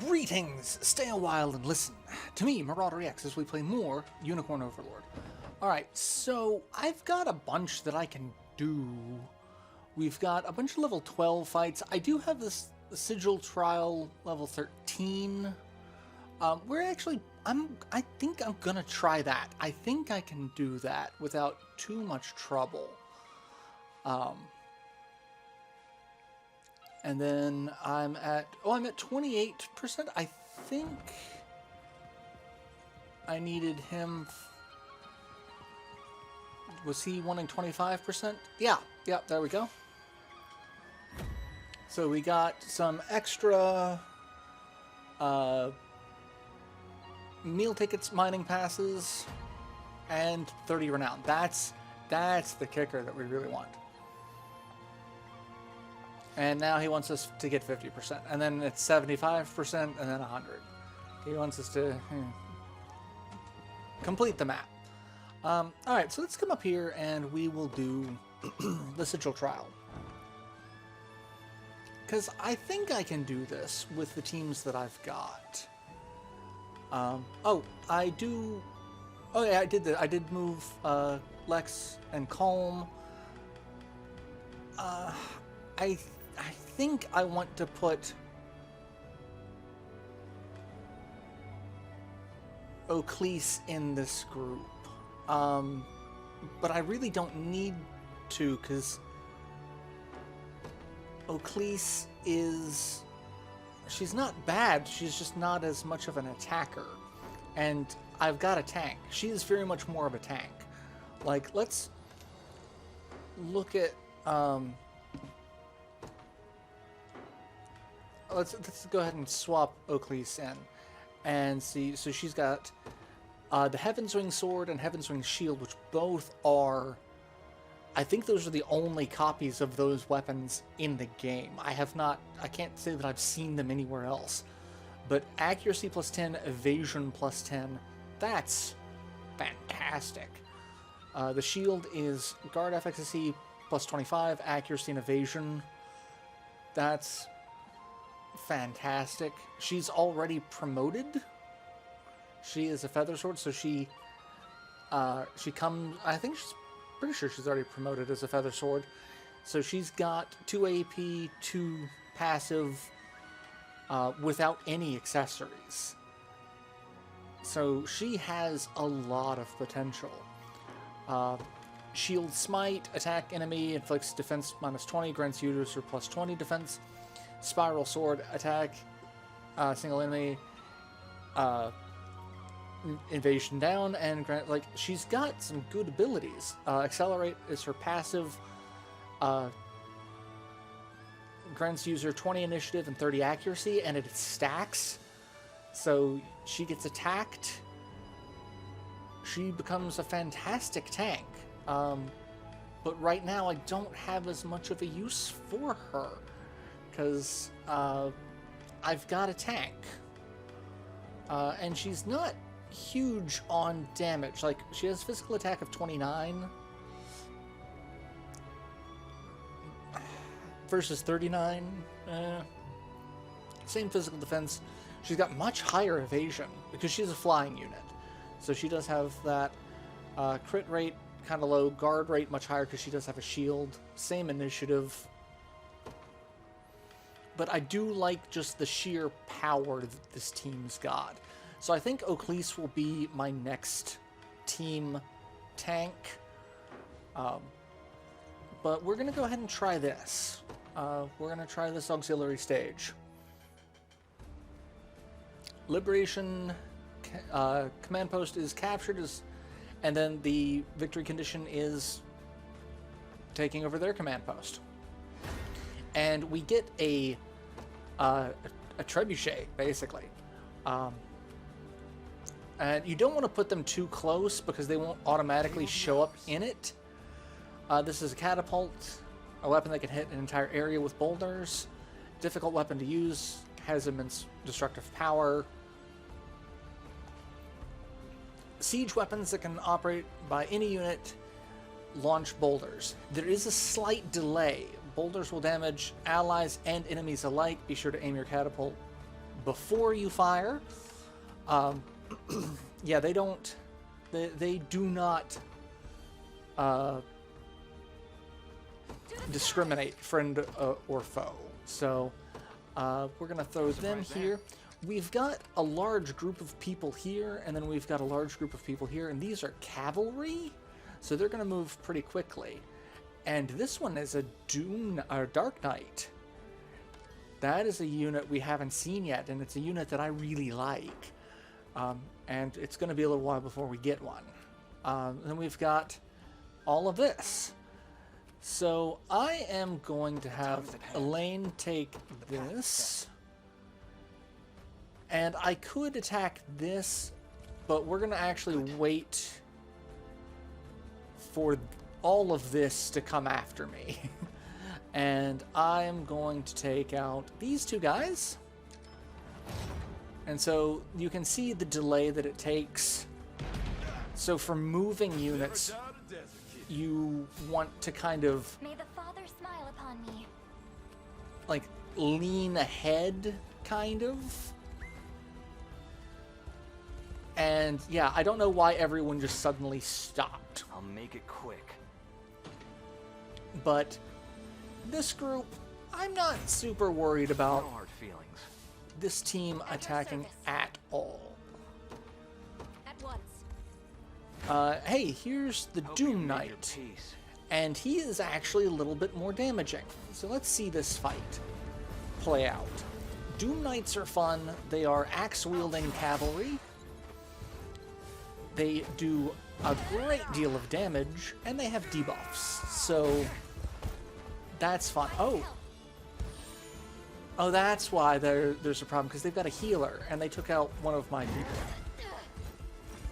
Greetings! Stay a while and listen to me, Marauderex, as we play more Unicorn Overlord. Alright, so I've got a bunch that I can do. We've got a bunch of level 12 fights. I do have this sigil trial level 13. I think I'm gonna try that. I think I can do that without too much trouble. And then I'm at 28%. I think I needed him. Was he wanting 25%? Yeah, there we go. So we got some extra meal tickets, mining passes, and 30 renown. That's the kicker that we really want. And now he wants us to get 50%, and then it's 75%, and then 100. He wants us to complete the map. Alright, so let's come up here and we will do the sigil trial. Because I think I can do this with the teams that I've got. I did move Lex and Calm. I think I want to put Oclese in this group. But I really don't need to, because Oclese she's not bad, she's just not as much of an attacker. And I've got a tank. She is very much more of a tank. Like, let's look at, let's go ahead and swap Oclese in and see. So she's got the Heavenswing Sword and Heavenswing Shield, which both are, I think those are the only copies of those weapons in the game. I can't say that I've seen them anywhere else. But accuracy plus 10, evasion plus 10, that's fantastic. The shield is guard efficacy plus 25, accuracy and evasion. That's fantastic. She's already promoted. She is a feather sword, so she comes, I think she's pretty sure she's already promoted as a feather sword. So she's got 2 AP, 2 passive, without any accessories. So she has a lot of potential. Shield Smite, attack enemy, inflicts defense minus 20, grants user plus 20 defense. Spiral Sword, attack single enemy, invasion down, and grant, like, she's got some good abilities. Accelerate is her passive, grants user 20 initiative and 30 accuracy, and it stacks. So she gets attacked, she becomes a fantastic tank. But right now I don't have as much of a use for her, because I've got a tank. And she's not huge on damage. Like, she has physical attack of 29 versus 39. Same physical defense. She's got much higher evasion because she's a flying unit. So she does have that. Crit rate kind of low. Guard rate much higher because she does have a shield. Same initiative. But I do like just the sheer power that this team's got. So I think Oclese will be my next team tank. But we're going to go ahead and try this. We're going to try this auxiliary stage. Liberation command post is captured, and then the victory condition is taking over their command post. And we get a trebuchet, basically. And you don't want to put them too close because they won't automatically show up in it. This is a catapult, a weapon that can hit an entire area with boulders. Difficult weapon to use, has immense destructive power. Siege weapons that can operate by any unit, launch boulders. There is a slight delay. Boulders will damage allies and enemies alike. Be sure to aim your catapult before you fire. Yeah, they don't. They do not discriminate friend or foe. So we're gonna throw them here. We've got a large group of people here, and then we've got a large group of people here, and these are cavalry, so they're gonna move pretty quickly. And this one is a Dark Knight. That is a unit we haven't seen yet, and it's a unit that I really like. And it's going to be a little while before we get one. Then we've got all of this. So I am going to have Elaine take this. And I could attack this, but we're going to actually wait for all of this to come after me. And I'm going to take out these two guys. And so you can see the delay that it takes. So for moving units, you want to kind of, May the Father smile upon me. like, lean ahead, kind of. And yeah, I don't know why everyone just suddenly stopped. I'll make it quick. But this group, I'm not super worried about No hard feelings. this team attacking at all. At once. Hey, here's the Hope you Doom made your Knight. peace. And he is actually a little bit more damaging. So let's see this fight play out. Doom Knights are fun. They are axe-wielding cavalry. They do a great deal of damage, and they have debuffs. So that's fun. Oh, that's why there's a problem, because they've got a healer, and they took out one of my people.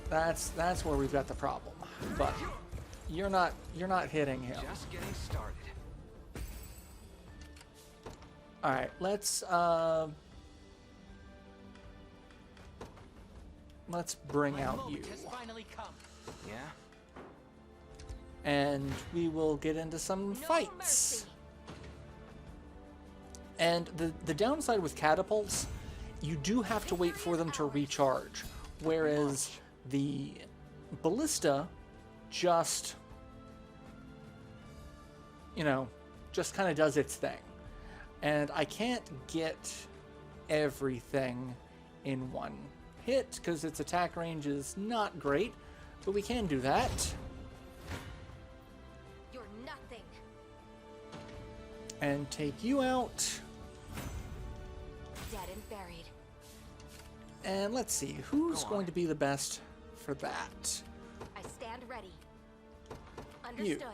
That's where we've got the problem. But you're not hitting him. Just getting started. All right, let's bring out you, Yeah? and we will get into some fights. And the downside with catapults, you do have to wait for them to recharge, whereas the ballista just, just kind of does its thing. And I can't get everything in one hit because its attack range is not great, but we can do that. You're nothing. And take you out. Dead and buried. And let's see, who's going to be the best for that? I stand ready. You. Understood.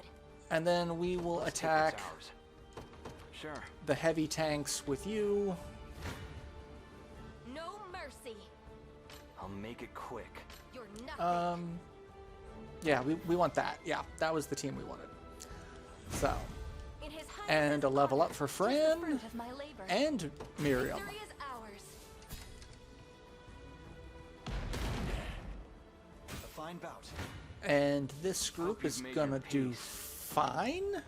And then we will Let's take attack what's ours. Sure. the heavy tanks with you. No mercy. I'll make it quick. You're nothing. Yeah, we want that. Yeah, that was the team we wanted. So, In his and a level up for Tis the Fran fruit of my labor. and Miriam. Victory is ours. A fine bout. And this group Hope you've is made gonna your do peace. fine.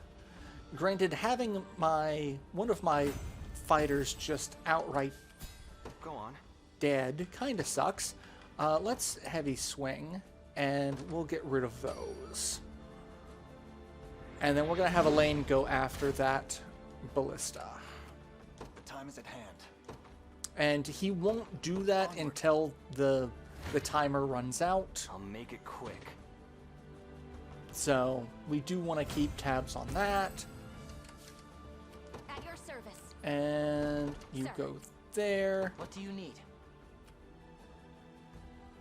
Granted, having one of my fighters just outright Go on. dead kind of sucks. Let's heavy swing, and we'll get rid of those. And then we're gonna have Elaine go after that ballista. The time is at hand. And he won't do that until the timer runs out. I'll make it quick. So we do want to keep tabs on that. At your service. And you Sir. go there. What do you need?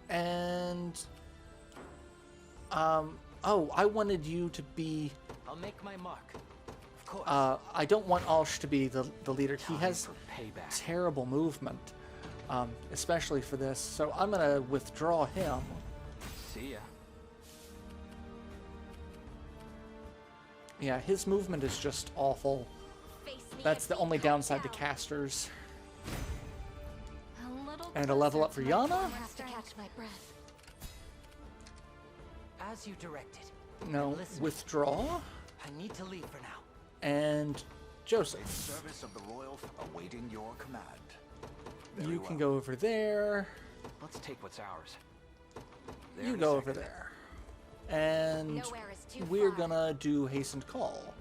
And oh, I wanted you to be I'll make my mark. Of course. I don't want Alsh to be the leader. He Time has for payback. terrible movement, especially for this. So I'm gonna withdraw him. See ya. Yeah, his movement is just awful. Face me That's as the we only come downside to down. casters. A little And a level closer up for to my Yana? former Have to catch my breath. As you directed. No, Listen. withdraw. I need to leave for now. And Joseph. Service of the royal awaiting your command. You can go over there. Let's take what's ours. You go over there. And Nowhere is too we're far. gonna do hastened call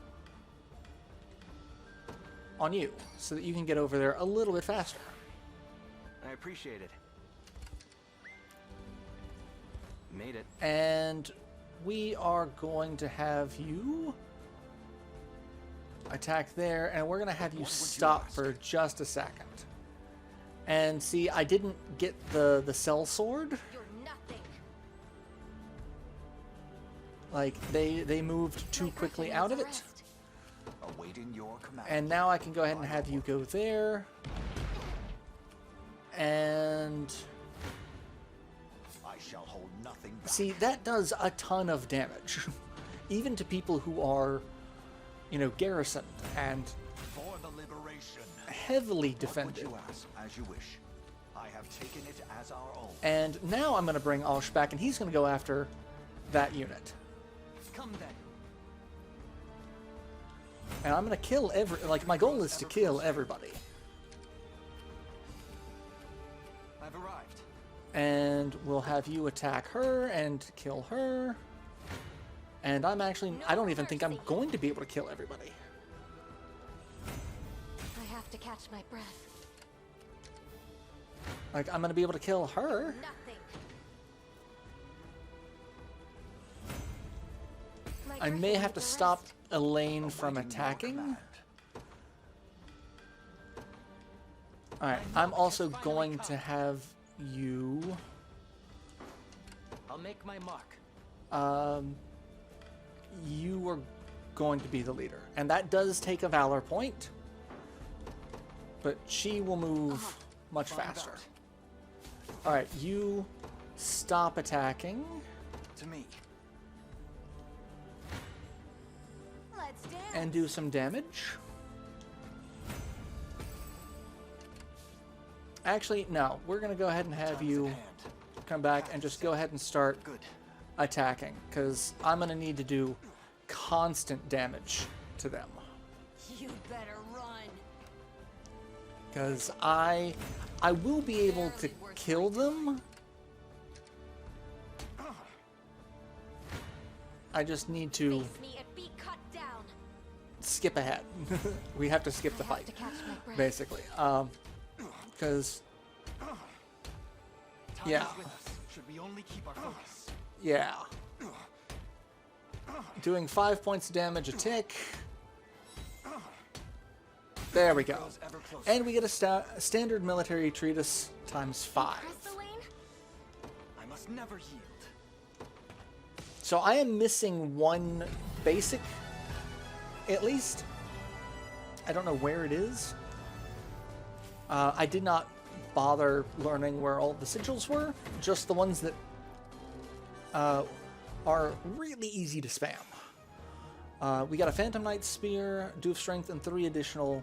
on you so that you can get over there a little bit faster. I appreciate it. Made it. And we are going to have you attack there, and we're going to have you stop for just a second. And see, I didn't get the cell sword. You're nothing. Like, they moved too My quickly griffin out of needs a it. rest. Awaiting your command. And now I can go ahead and have you go there. And I shall hold nothing back. see, that does a ton of damage. Even to people who are, you know, garrisoned and For the liberation. heavily What defended. would you ask? As you wish. I have taken it as our own. And now I'm going to bring Alsh back, and he's going to go after that unit. Come then. And I'm going to kill like, my goal is to kill everybody. I've arrived. And we'll have you attack her and kill her. And I don't even think I'm going to be able to kill everybody. I have to catch my breath. Like, I'm going to be able to kill her. Nothing. My I may griffin have to needs a stop rest. Elaine from Awaiting your attacking. command. Alright, I'm also going to have you... I'll make my mark. You are going to be the leader. And that does take a valor point. But she will move much Find faster. out. Alright, you stop attacking. To me. Let's dance. And do some damage. Actually, no. We're going to go ahead and have Time is you at hand. come back and just go ahead and start Good. attacking. Because I'm going to need to do constant damage to them. You better run. Because I will be able to kill them. I just need to Face me and be cut down. skip ahead. We have to skip the I have fight, to catch my breath. basically. Because, Time yeah, is with us. Should we only keep our focus? yeah. Doing 5 points of damage a tick. There we go. Grows ever closer. And we get a standard military treatise times 5. Press Elaine? I must never yield. So I am missing one basic, at least. I don't know where it is. I did not bother learning where all the sigils were, just the ones that are really easy to spam. We got a Phantom Knight Spear, Doof Strength, and 3 additional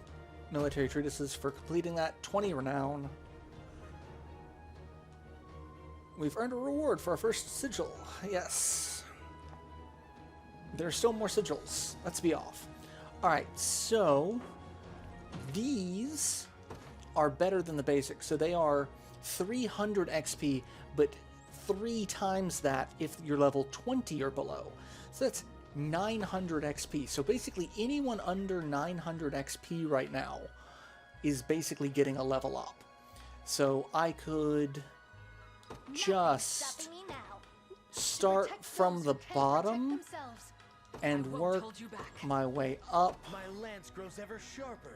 military treatises for completing that, 20 renown. We've earned a reward for our first sigil. Yes. There's still more sigils. Let's be off. Alright, so these are better than the basics. So they are 300 XP, but 3 times that if you're level 20 or below. So that's 900 XP. So basically anyone under 900 XP right now is basically getting a level up. So I could just Stopping me now. start Protect from those the who can't bottom protect themselves. and I won't work hold you back. my way up, My lance grows ever sharper.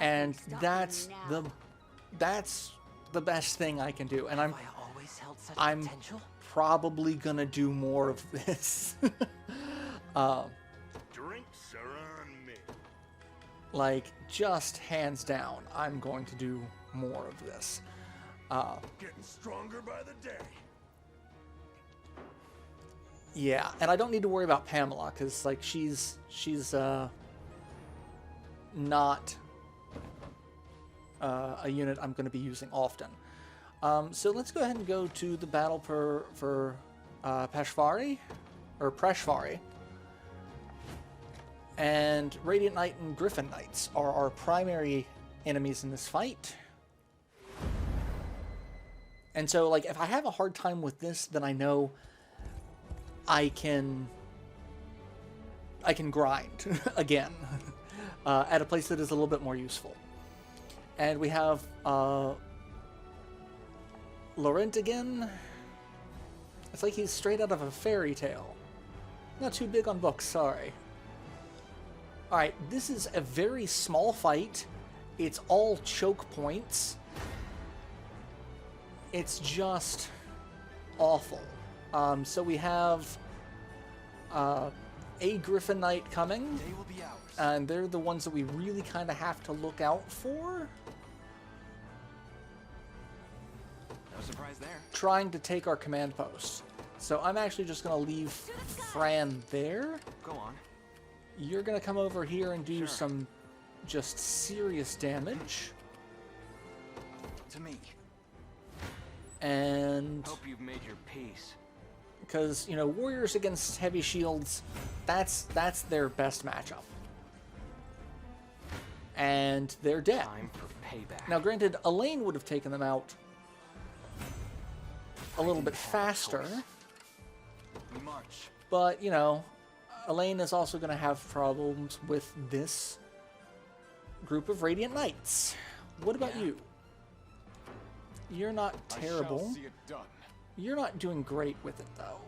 and Nothing's stopping that's me now. the best thing I can do. And Have I always held such I'm potential? probably gonna do more of this. Drinks are on me. Like, just hands down, I'm going to do more of this. Getting stronger by the day. Yeah, and I don't need to worry about Pamela, because, like, she's not a unit I'm going to be using often. So let's go ahead and go to the battle for Peshvari, or Preshvari. And Radiant Knight and Griffin Knights are our primary enemies in this fight. And so, like, if I have a hard time with this, then I know I can grind again at a place that is a little bit more useful. And we have Laurent again. It's like he's straight out of a fairy tale. Not too big on books, sorry. Alright, this is a very small fight. It's all choke points. It's just awful. So we have a Griffin Knight coming. They will be ours. And they're the ones that we really kind of have to look out for. No surprise there. Trying to take our command post. So I'm actually just going to leave Fran there. Go on. You're going to come over here and do Sure. some just serious damage. To me. And Hope you've made your peace. because, you know, warriors against heavy shields, that's their best matchup. And they're dead. Time for payback. Now, granted, Elaine would have taken them out a little bit faster, We march. but, you know, Elaine is also going to have problems with this group of Radiant Knights. What about you? You're not terrible. I shall see it done. You're not doing great with it, though.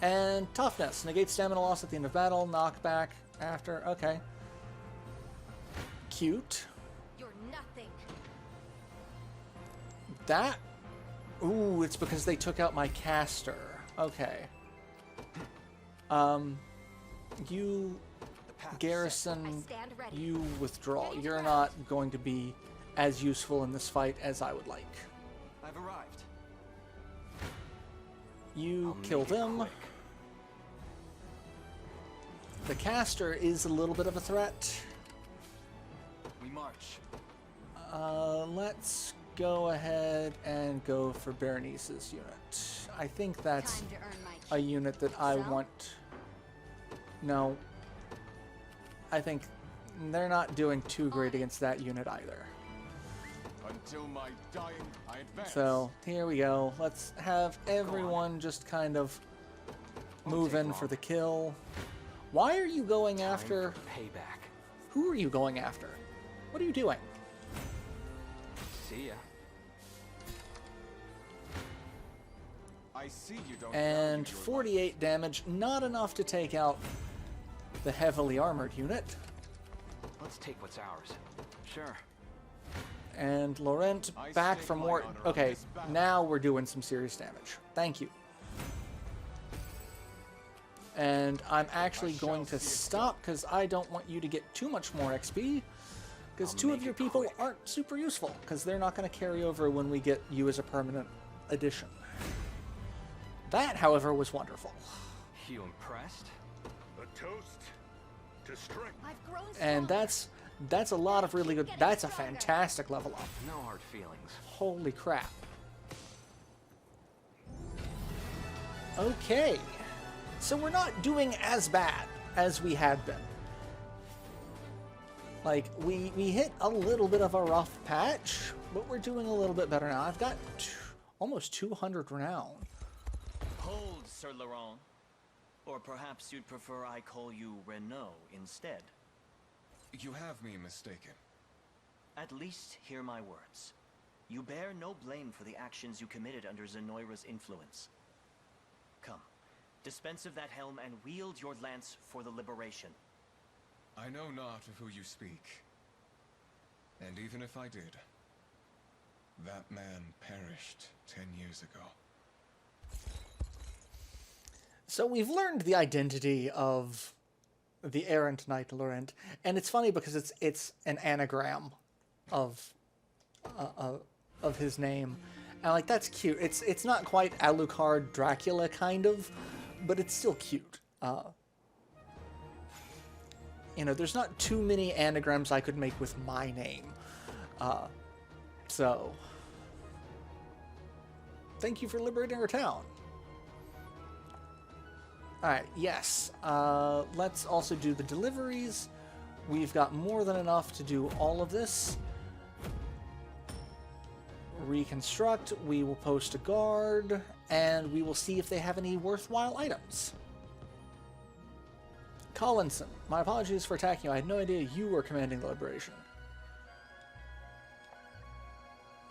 And toughness. Negate stamina loss at the end of battle. Knockback after. Okay. Cute. You're nothing. That... Ooh, it's because they took out my caster. Okay. You... The path is set. I Garrison, stand ready. you withdraw. You're not going to be as useful in this fight as I would like. I've arrived. You I'll make kill it them. quick. The caster is a little bit of a threat. We march. Let's go ahead and go for Berenice's unit. I think that's Time to earn my a keep. unit that I So? want. No. I think they're not doing too great against that unit either. Until my dying, I advance. So, here we go. Let's have everyone just kind of move take in long. for the kill. Why are you going Time after... for payback. Who are you going after? What are you doing? See ya. I see you don't And value your 48 damage, not enough to take out the heavily armored unit. Let's take what's ours. Sure. And Laurent I back stake for my more. honor on Okay, this battle. now we're doing some serious damage. Thank you. And I'm actually I shall going to see it stop because I don't want you to get too much more XP. Because I'll 2 of make your it people quick. aren't super useful because they're not going to carry over when we get you as a permanent addition. That, however, was wonderful. You impressed? A toast to strength. I've grown And stronger. that's a lot of really good. Getting That's a stronger. fantastic level up. No hard feelings. Holy crap. Okay. So we're not doing as bad as we had been. Like, we hit a little bit of a rough patch, but we're doing a little bit better now. I've got almost 200 renown. Hold, Sir Laurent. Or perhaps you'd prefer I call you Renault instead. You have me mistaken. At least hear my words. You bear no blame for the actions you committed under Zenoira's influence. Come, dispense of that helm and wield your lance for the liberation. I know not of who you speak. And even if I did, that man perished 10 years ago. So we've learned the identity of the errant knight Laurent, and it's funny because it's an anagram of his name, and like that's cute. It's not quite Alucard Dracula kind of, but it's still cute. You know, there's not too many anagrams I could make with my name, so thank you for liberating our town. Alright, yes. Let's also do the deliveries. We've got more than enough to do all of this. reconstruct. We will post a guard, and we will see if they have any worthwhile items. Collinson, my apologies for attacking you. I had no idea you were commanding the liberation.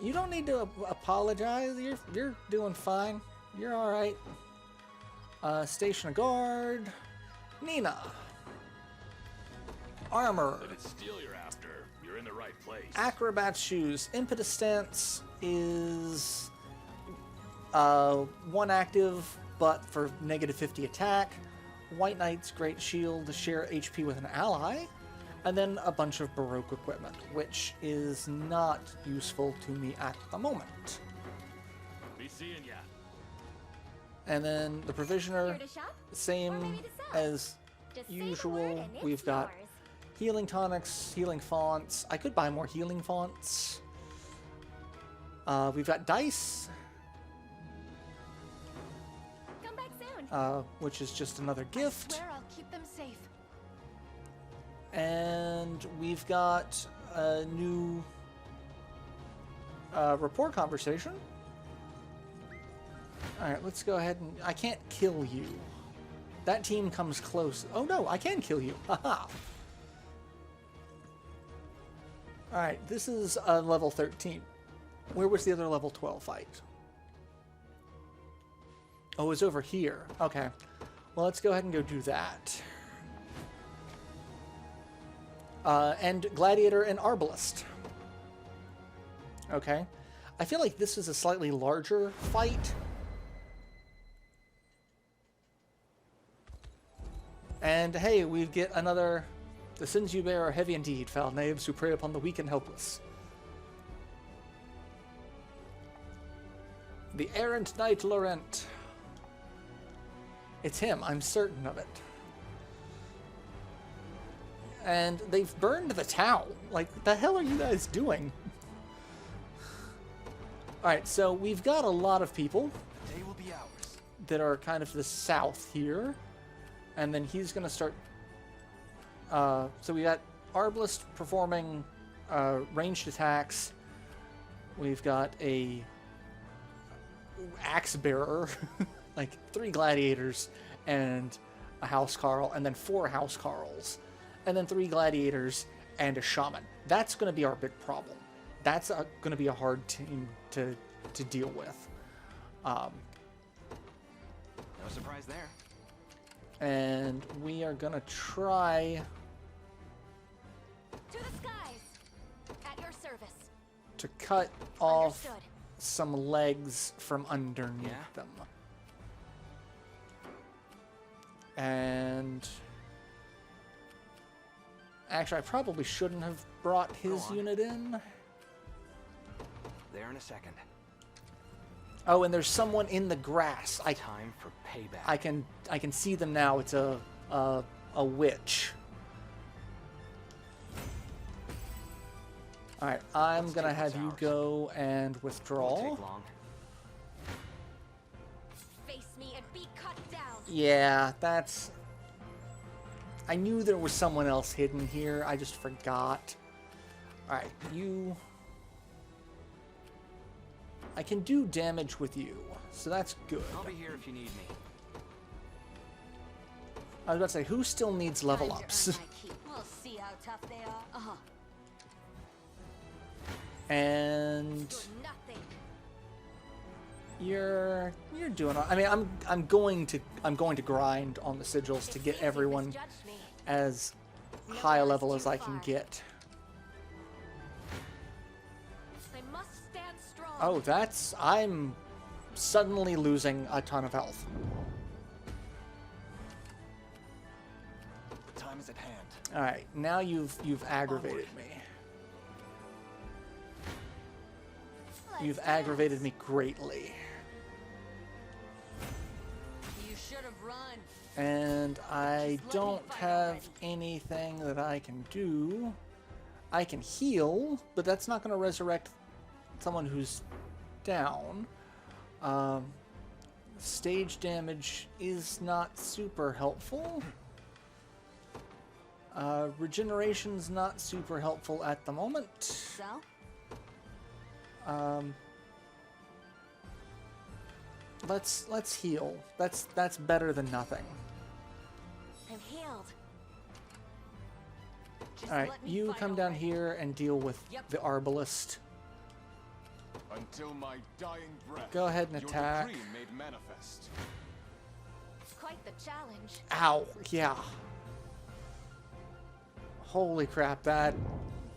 You don't need to apologize. You're doing fine. You're all right. Station a guard. Nina. Armor. If it's steel you're after, you're in the right place. Acrobat shoes. Impetus stance is 1 active, but for negative 50 attack. White Knight's Great Shield to share HP with an ally. And then a bunch of Baroque equipment, which is not useful to me at the moment. Be seeing ya. And then the Provisioner, Here to shop? Or same maybe to sell? as Just say the word usual. and it's We've got yours. healing tonics, healing fonts. I could buy more healing fonts. We've got dice, Come back soon. which is just another gift. Swear I'll keep them safe. And we've got a new report conversation. Alright, let's go ahead and... I can't kill you. That team comes close. Oh no, I can kill you. Haha. Alright, this is level 13. Where was the other level 12 fight? Oh, it was over here. Okay. Well, let's go ahead and go do that. And Gladiator and Arbalist. Okay. I feel like this is a slightly larger fight. And hey, we get another... The sins you bear are heavy indeed, foul knaves who prey upon the weak and helpless. The errant knight Laurent. It's him, I'm certain of it. And they've burned the town. Like, what the hell are you guys doing? Alright, so we've got a lot of people The day will be ours. that are kind of to the south here. And then he's going to start... so we got Arbalist performing ranged attacks. We've got a axe bearer, like 3 gladiators and a housecarl, and then 4 housecarls. And then 3 gladiators and a shaman. That's going to be our big problem. That's going to be a hard team to deal with. No surprise there. And we are going to try To the skies. At your service. to cut off Understood. some legs from underneath Yeah? them. And... Actually, I probably shouldn't have brought his on. unit in. There in a second. Oh, and there's someone in the grass. Time for payback. I can see them now. It's a witch. All right, I'm Let's gonna take have what's you ours. go and Won't withdraw. take long. Face me and be cut down. Yeah, that's... I knew there was someone else hidden here. I just forgot. Alright, you... I can do damage with you, so that's good. I'll be here if you need me. I was about to say, who still needs level Time to ups? earn my keep. We'll see how tough they are. Uh-huh. And... You're nothing. You're doing... I mean, I'm going to grind on the sigils to It get seems you everyone misjudged me. as No high a one's level too as I can far. get. I must stand strong. Oh, that's... I'm suddenly losing a ton of health. The time is at hand. Alright, now you've aggravated me. Let's You've dance. aggravated me greatly. You should have run. And I Just let me don't fight have already. anything that I can do. I can heal, but that's not going to resurrect someone who's down. Stage damage is not super helpful. Regeneration's not super helpful at the moment. So? let's heal. That's better than nothing. I'm healed. Just All right, let me you fight come down already. here and deal with Yep. the Arbalist. Until my dying breath. Go ahead and your attack. decree made manifest. Quite the challenge. Ow, yeah. Holy crap, My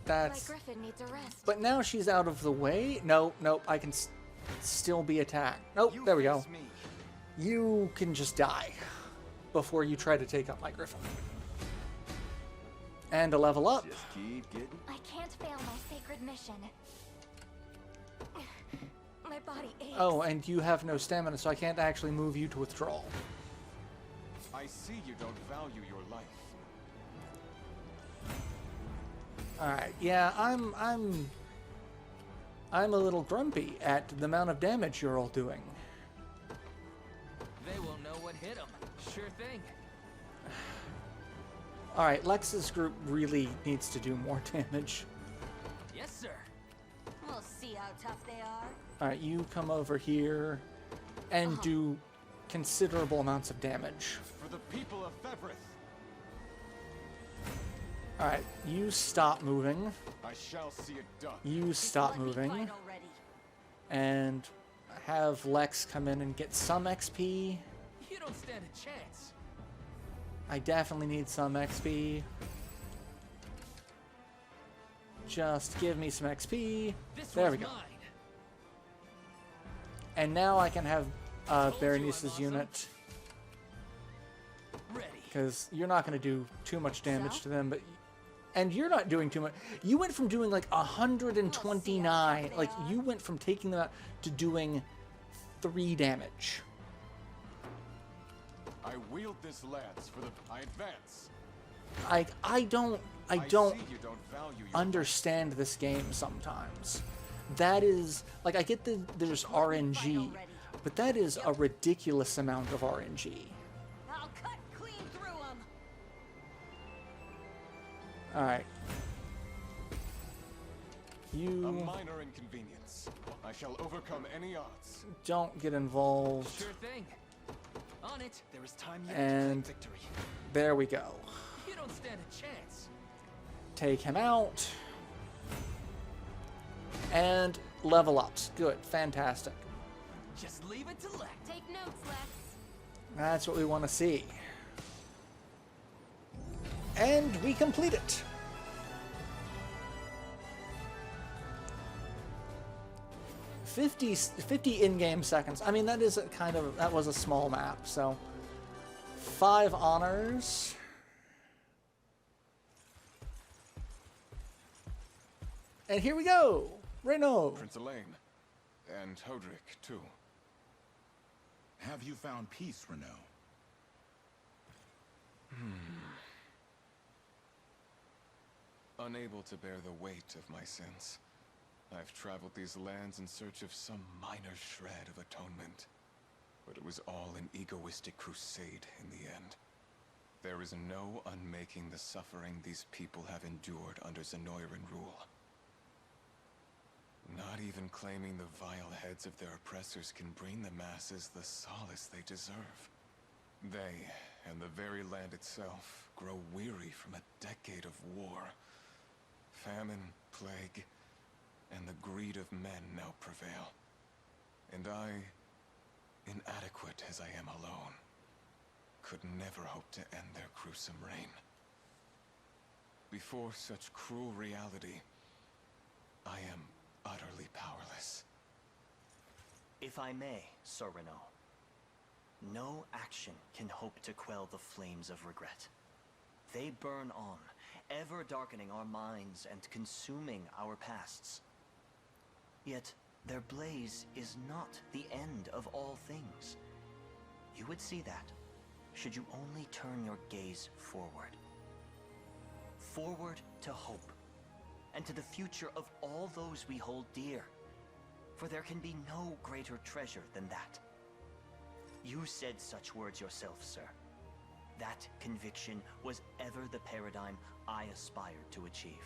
that's... griffin needs a rest. But now she's out of the way. Nope, I can still be attacked. Nope, You there we go. face me. You can just die before you try to take out my griffin. And to level up, Just keep getting. I can't fail my sacred mission. My body aches. oh, and you have no stamina, so I can't actually move you to withdrawal. I see you don't value your life. All right, yeah, I'm a little grumpy at the amount of damage you're all doing. They won't know what hit them. Sure thing. All right, Lex's group really needs to do more damage. Yes, sir. We'll see how tough they are. All right, you come over here and do considerable amounts of damage. For the people of Fevrith, All right, you stop moving. I shall see it done. You Just stop let me moving. fight already. And have Lex come in and get some XP. You don't stand a chance. I definitely need some XP. Just give me some XP. This There one's we go. mine. And now I can have Told you I'm Berenice's awesome. unit, Ready. because you're not going to do too much damage So? to them, but and you're not doing too much. You went from doing like 129, like you went from taking them out to doing 3 damage. I wield this lance for the. I advance. I don't see you don't value your understand this game sometimes. That is like, I get that there's RNG, but that is a ridiculous amount of RNG. I'll cut clean through them. All right. A You minor inconvenience. I shall overcome any odds. don't get involved. Sure thing. On it. There is time yet And- to claim victory. There we go. You don't stand a chance. Take him out. And level ups. Good. Fantastic. Just leave it to Lex. Take notes, Lex. That's what we want to see. And we complete it. $50 in-game seconds. I mean, that is that was a small map, so 5 honors. And here we go. Renault. Prince Elaine. And Hodrick, too. Have you found peace, Renault? Unable to bear the weight of my sins, I've traveled these lands in search of some minor shred of atonement. But it was all an egoistic crusade in the end. There is no unmaking the suffering these people have endured under Zenoiran rule. Not even claiming the vile heads of their oppressors can bring the masses the solace they deserve. They, and the very land itself, grow weary from a decade of war. Famine, plague, and the greed of men now prevail. And I, inadequate as I am alone, could never hope to end their gruesome reign. Before such cruel reality, I am utterly powerless. If I may, Sir Renault, no action can hope to quell the flames of regret. They burn on, ever darkening our minds and consuming our pasts. Yet, their blaze is not the end of all things. You would see that, should you only turn your gaze forward. Forward to hope, and to the future of all those we hold dear. For there can be no greater treasure than that. You said such words yourself, sir. That conviction was ever the paradigm I aspired to achieve.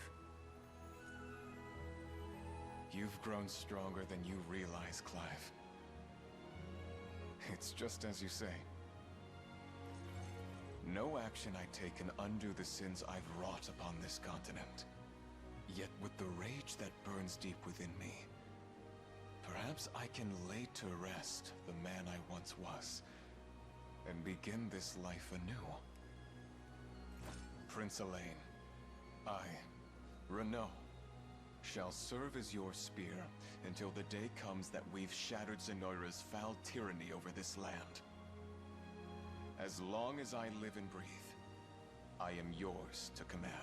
You've grown stronger than you realize, Clive. It's just as you say. No action I take can undo the sins I've wrought upon this continent. Yet with the rage that burns deep within me, perhaps I can lay to rest the man I once was, and begin this life anew. Prince Elaine, I, Renaud, shall serve as your spear until the day comes that we've shattered Zenoira's foul tyranny over this land. As long as I live and breathe, I am yours to command.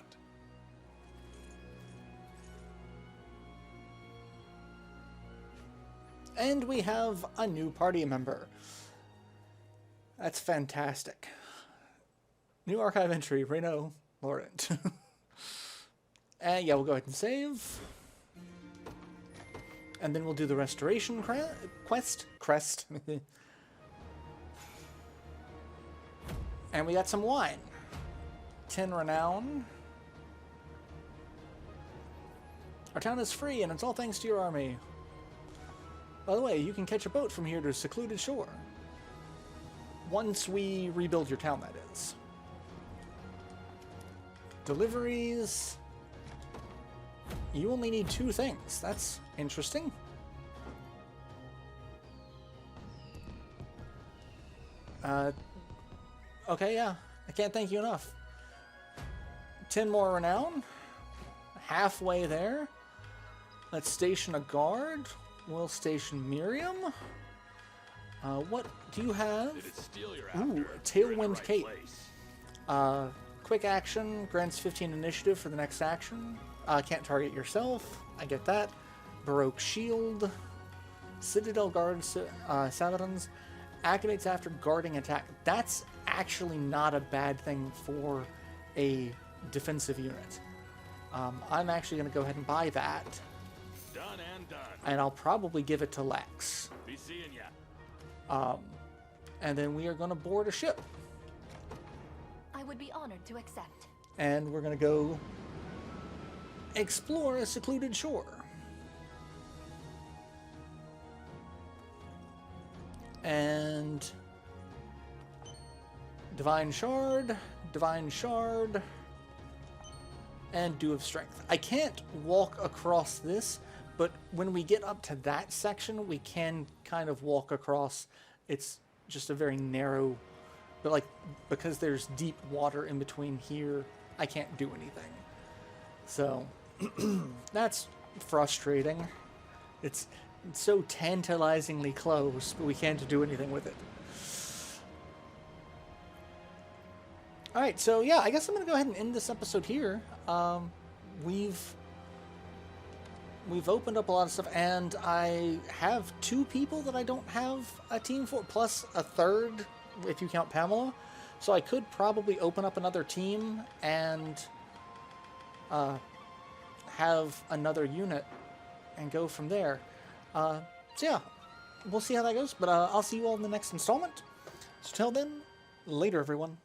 And we have a new party member. That's fantastic. New archive entry, Renaud Laurent. And yeah, we'll go ahead and save. And then we'll do the restoration crest. And we got some wine. 10 renown. Our town is free, and it's all thanks to your army. By the way, you can catch a boat from here to a secluded shore. Once we rebuild your town, that is. Deliveries. You only need 2 things. That's interesting. Okay, yeah. I can't thank you enough. 10 more renown. Halfway there. Let's station a guard. We'll station Miriam. What do you have? Did it steal your Ooh, after? You're in the Tailwind right Cape. place. Quick action, grants 15 initiative for the next action. Can't target yourself. I get that. Baroque Shield. Citadel Guard Saladins. Activates after guarding attack. That's actually not a bad thing for a defensive unit. I'm actually going to go ahead and buy that. Done and done. And I'll probably give it to Lex. Be seeing ya. And then we are going to board a ship. I would be honored to accept. And we're going to go explore a secluded shore. And Divine Shard, and Dew of Strength. I can't walk across this, but when we get up to that section, we can kind of walk across. It's just a very narrow, but like, because there's deep water in between here, I can't do anything. So, that's frustrating. It's so tantalizingly close, but we can't do anything with it. Alright, so yeah, I guess I'm going to go ahead and end this episode here. We've opened up a lot of stuff, and I have 2 people that I don't have a team for, plus a third, if you count Pamela. So I could probably open up another team and have another unit and go from there. So yeah, we'll see how that goes, but I'll see you all in the next installment. So till then, later everyone.